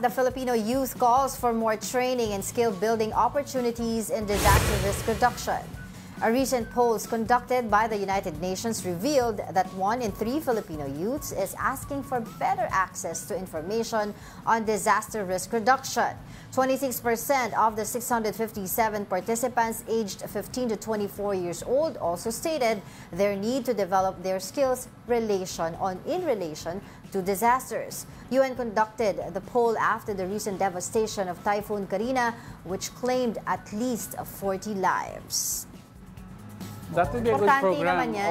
The Filipino youth calls for more training and skill-building opportunities in disaster risk reduction. A recent poll conducted by the United Nations revealed that 1 in 3 Filipino youths is asking for better access to information on disaster risk reduction. 26% of the 657 participants aged 15 to 24 years old also stated their need to develop their skills in relation to disasters. UN conducted the poll after the recent devastation of Typhoon Karina, which claimed at least 40 lives. That would be a good program. Naman yan,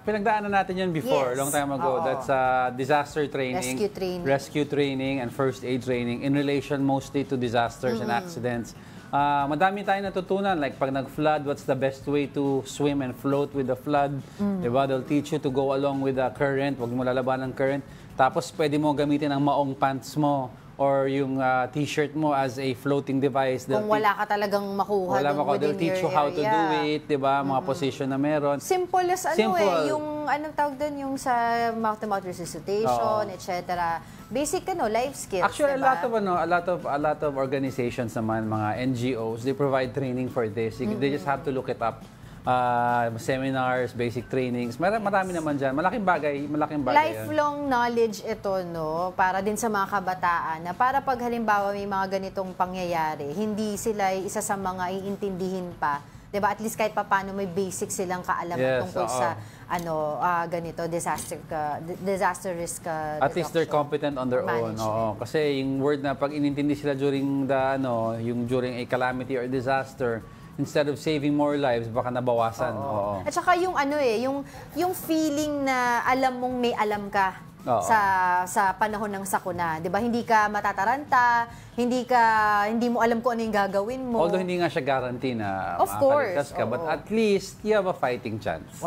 pinagdaanan natin yan before, long time ago. That's disaster training, rescue training, and first aid training in relation mostly to disasters and accidents. Madami tayong natutunan, like pag nag-flood, what's the best way to swim and float with the flood? Diba? They'll teach you to go along with the current, huwag mo lalaban ng current. Tapos pwede mo gamitin ang maong pants mo or yung t-shirt mo as a floating device. Kung wala ka talagang makuha they'll teach you how to do it, diba? Mga position na meron. Simple as yung anong tawag doon, yung sa mouth-to-mouth resuscitation, etc. Basic life skills. Actually, diba? a lot of organizations naman, mga NGOs, they provide training for this. They just have to look it up. Seminars, basic trainings, marami naman dyan. Malaking bagay Lifelong knowledge ito, no? Para din sa mga kabataan na para pag halimbawa may mga ganitong pangyayari, hindi sila isa sa mga iintindihin pa. Diba? At least kahit paano may basic silang kaalaman tungkol sa ganito, disaster risk reduction. At least they're competent on their own. Kasi yung word na pag inintindi sila during during a calamity or disaster, instead of saving more lives, baka nabawasan. At saka yung yung feeling na alam mong may alam ka sa panahon ng sakuna, 'di ba? Hindi ka matataranta, hindi mo alam kung ano yung gagawin mo. Although hindi nga siya guarantee na makakaligtas ka, but at least you have a fighting chance.